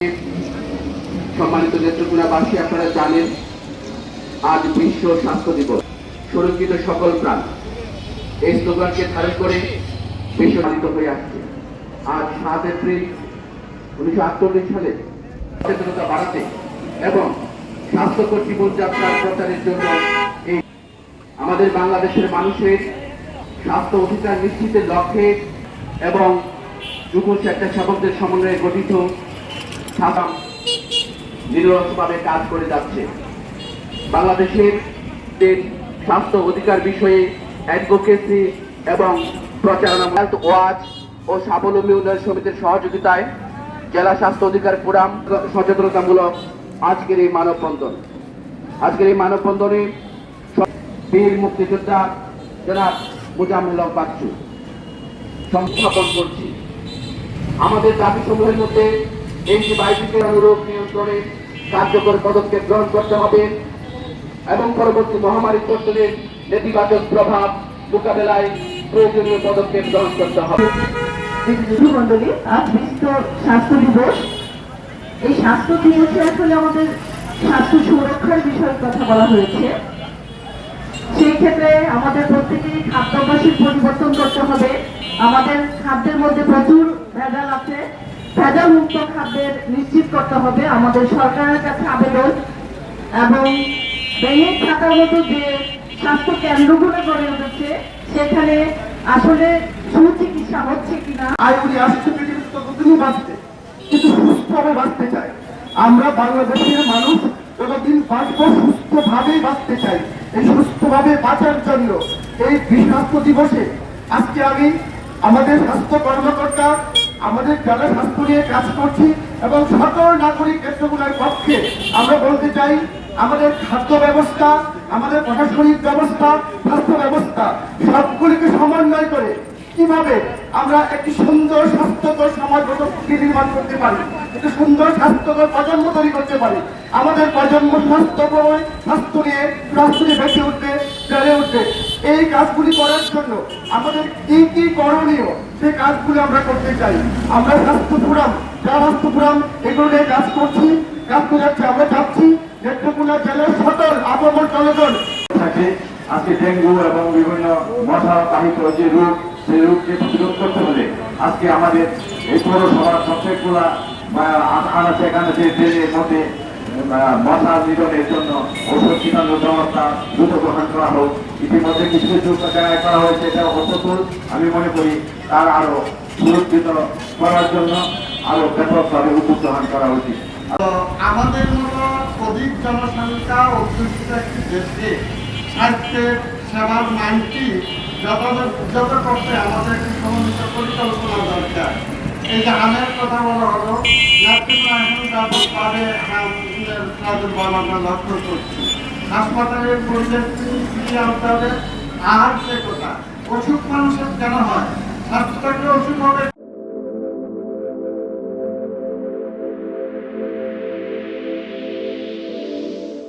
সম্মানিত নেত্রকোনাবাসী, আপনারা জানেন আজ বিশ্ব স্বাস্থ্য দিবস। সুরক্ষিত সকল প্রাণ এই স্লোগানকে ধারণ করে বিশ্ব পালিত হয়ে আসছে। আজ 7 এপ্রিল 1948 সালে সচেতনতা বাড়াতে এবং স্বাস্থ্যকর জীবনযাত্রার প্রচারের জন্য এই আমাদের বাংলাদেশের মানুষের স্বাস্থ্য অধিকার নিশ্চিতের লক্ষ্যে এবং যুব স্বেচ্ছাসেবকদের সমন্বয়ে গঠিত নিরলসভাবে কাজ করে যাচ্ছে। বাংলাদেশের স্বাস্থ্য অধিকার বিষয়ে অ্যাডভোকেসি এবং প্রচারণা ওয়াচ ও স্বাবলম্বী উন্নয়ন সমিতির সহযোগিতায় জেলা স্বাস্থ্য অধিকার ফোরাম সচেতনতামূলক আজকের এই মানববন্ধনে বীর মুক্তিযোদ্ধা জনাব মোজাম্মেল হক বাচ্চু সংস্থাপন করছি। আমাদের দাবি সমূহের মধ্যে অ্যান্টিবায়োটিক রোগ নিয়ন্ত্রণে কার্যকর পদক্ষেপ গ্রহণ করতে হবে এবং পরবর্তী মহামারী কর্তনের নেতিবাচক প্রভাব মোকাবেলায় প্রয়োজনীয় পদক্ষেপ গ্রহণ করতে হবে। মন্ডলী, আজ বিশ্ব স্বাস্থ্য দিবস। এই স্বাস্থ্য দিবসে আসলে আমাদের স্বাস্থ্য সুরক্ষার বিষয়ে কথা বলা হয়েছে। সেই ক্ষেত্রে আমাদের প্রত্যেকেই খাদ্যাভ্যাসের পরিবর্তন করতে হবে। আমাদের খাদ্যের মধ্যে প্রচুর ভেজাল আছে, ভেজাল মুক্ত খাদ্যের নিশ্চিত করতে হবে। আমাদের সরকারের কাছে আবেদন এবং ভেঙে থাকার মতো যে স্বাস্থ্য কেন্দ্রগুলো গড়ে উঠেছে সেখানে আসলে সুচিকিৎসা হচ্ছে কিনা। আয়ুরি আসছে পৃথিবীতে ততদিনই বাঁচতে, কিন্তু সুস্থভাবে বাঁচতে চাই। আমরা বাংলাদেশের মানুষ ততদিন বাঁচবো, সুস্থভাবেই বাঁচতে চাই। এই সুস্থভাবে বাঁচার জন্য এই স্বাস্থ্য দিবসে আজকে আমি আমাদের স্বাস্থ্য কর্মকর্তা, আমাদের যারা স্বাস্থ্য নিয়ে কাজ করছি এবং সকল নাগরিক ক্ষেত্রগুলোর পক্ষে আমরা বলতে চাই, আমাদের খাদ্য ব্যবস্থা, আমাদের প্রশাসনিক ব্যবস্থা, স্বাস্থ্য ব্যবস্থা সবগুলিকে সমন্বয় করে কিভাবে আমরা একটি সুন্দর স্বাস্থ্যকর সমাজ নির্মাণ করতে পারি, একটি সুন্দর স্বাস্থ্যকর প্রজন্ম তৈরি করতে পারি। আমাদের প্রজন্ম স্বাস্থ্য নিয়ে বেঁচে উঠবে, বেড়ে উঠবে। এই কাজগুলি করার জন্য আমাদের কি কি করণীয় সেই কাজগুলি আমরা করতে চাই। আমরা স্বাস্থ্য ফোরাম এগুলো নিয়ে কাজ করছি, কাজ করে যাচ্ছি। আমরা চাচ্ছি নেত্রকোনা জেলার সকল আপামর জনগণ থাকে আজকে ডেঙ্গু এবং বিভিন্ন মশা বাহিত যে রোগ, সেই রোগকে প্রতিরোধ করতে হলে আজকে আমাদের এই পৌরসভার প্রত্যেকগুলা আনাচে কানাচে ট্রেনের মধ্যে মশা নিধনের জন্য ঔষধ ছিটানোর ব্যবস্থা দ্রুত গ্রহণ করা হোক। ইতিমধ্যে কিছু কিছু জায়গায় করা হয়েছে, এটা অসফল। আমি মনে করি তার আরো সুরক্ষিত করার জন্য আরো ব্যাপকভাবে উদ্যোগ গ্রহণ করা উচিত। আমাদের মতো অধিক জনসংখ্যা অধ্যুষিত একটি দেশে স্বাস্থ্যের সেবার মানটি যত করতে আমাদের একটি সমন্বিত পরিকল্পনা দরকার। এই যে আমের কথা বলা হলো, এখন ব্যাপকভাবে প্রাদুর্ভাব আমরা লক্ষ্য করছি। হাসপাতালের পরিবেশ ফিরিয়ে আনতে হবে। আর যে কথা, অসুখ মানুষের কেন হয়, স্বাস্থ্যকে অসুখ হবে।